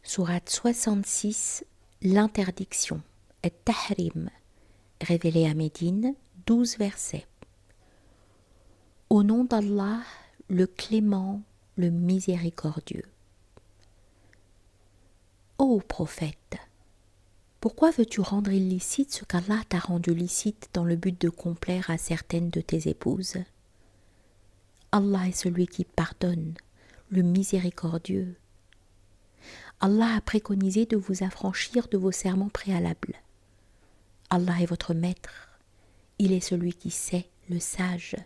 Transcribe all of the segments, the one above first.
Sourate 66, l'interdiction, At-Tahrim, révélé à Médine, 12 versets. Au nom d'Allah, le clément, le miséricordieux. Ô prophète, pourquoi veux-tu rendre illicite ce qu'Allah t'a rendu licite dans le but de complaire à certaines de tes épouses? Allah est celui qui pardonne, le miséricordieux. Allah a préconisé de vous affranchir de vos serments préalables. Allah est votre maître, il est celui qui sait, le sage.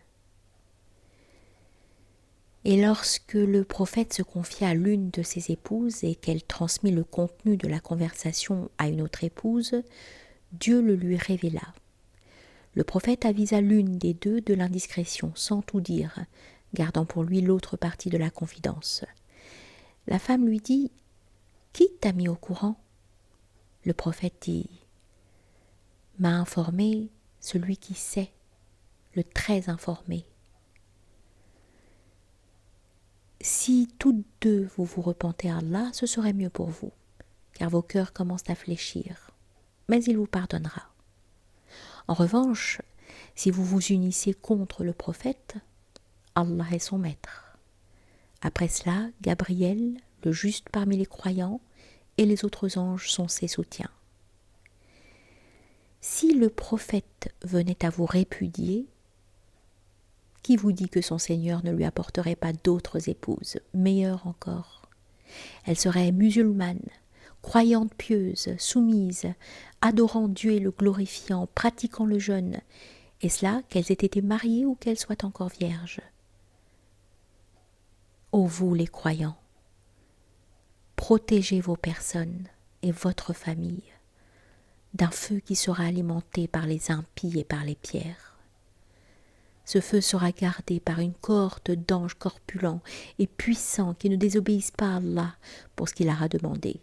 Et lorsque le prophète se confia à l'une de ses épouses et qu'elle transmit le contenu de la conversation à une autre épouse, Dieu le lui révéla. Le prophète avisa l'une des deux de l'indiscrétion, sans tout dire, gardant pour lui l'autre partie de la confidence. La femme lui dit « Qui t'a mis au courant ?» Le prophète dit « M'a informé celui qui sait, le très informé. » Si toutes deux vous vous repentez à Allah, ce serait mieux pour vous, car vos cœurs commencent à fléchir, mais il vous pardonnera. En revanche, si vous vous unissez contre le prophète, Allah est son maître. Après cela, Gabriel, le juste parmi les croyants, et les autres anges sont ses soutiens. Si le prophète venait à vous répudier, qui vous dit que son Seigneur ne lui apporterait pas d'autres épouses, meilleures encore? Elles seraient musulmanes, croyantes pieuses, soumises, adorant Dieu et le glorifiant, pratiquant le jeûne, et cela qu'elles aient été mariées ou qu'elles soient encore vierges. Ô vous les croyants, protégez vos personnes et votre famille d'un feu qui sera alimenté par les impies et par les pierres. Ce feu sera gardé par une cohorte d'anges corpulents et puissants qui ne désobéissent pas à Allah pour ce qu'il leur a demandé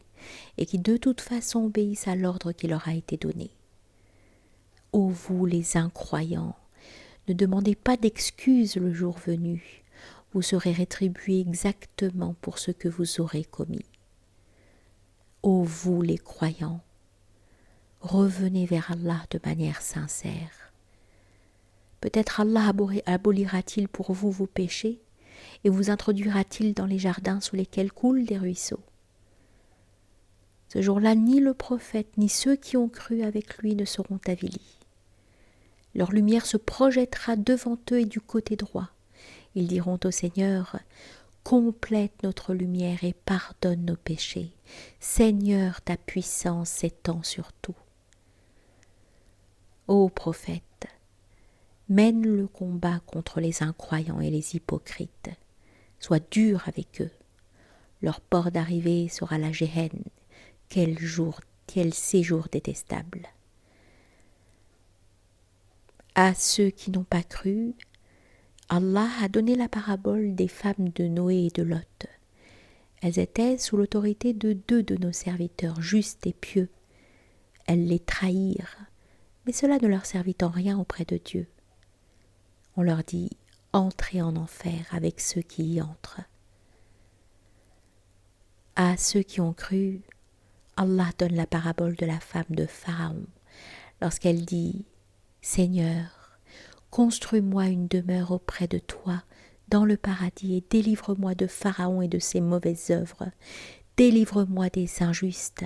et qui de toute façon obéissent à l'ordre qui leur a été donné. Ô vous les incroyants, ne demandez pas d'excuses le jour venu, vous serez rétribués exactement pour ce que vous aurez commis. Ô vous les croyants, revenez vers Allah de manière sincère. Peut-être Allah abolira-t-il pour vous vos péchés et vous introduira-t-il dans les jardins sous lesquels coulent des ruisseaux. Ce jour-là, ni le prophète ni ceux qui ont cru avec lui ne seront avilis. Leur lumière se projettera devant eux et du côté droit. Ils diront au Seigneur « Complète notre lumière et pardonne nos péchés. Seigneur, ta puissance s'étend sur tout. » Ô prophète, mène le combat contre les incroyants et les hypocrites. Sois dur avec eux. Leur port d'arrivée sera la Géhenne. Quel séjour détestable. À ceux qui n'ont pas cru, Allah a donné la parabole des femmes de Noé et de Lot. Elles étaient sous l'autorité de deux de nos serviteurs justes et pieux. Elles les trahirent, mais cela ne leur servit en rien auprès de Dieu. On leur dit « Entrez en enfer avec ceux qui y entrent ». À ceux qui ont cru, Allah donne la parabole de la femme de Pharaon lorsqu'elle dit « Seigneur, construis-moi une demeure auprès de toi dans le paradis et délivre-moi de Pharaon et de ses mauvaises œuvres, délivre-moi des injustes. »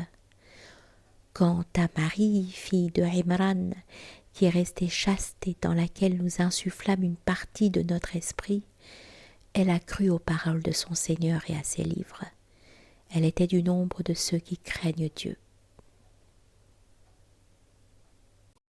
Quant à Marie, fille de Imran, qui est restée chaste et dans laquelle nous insufflâmes une partie de notre esprit, elle a cru aux paroles de son Seigneur et à ses livres. Elle était du nombre de ceux qui craignent Dieu.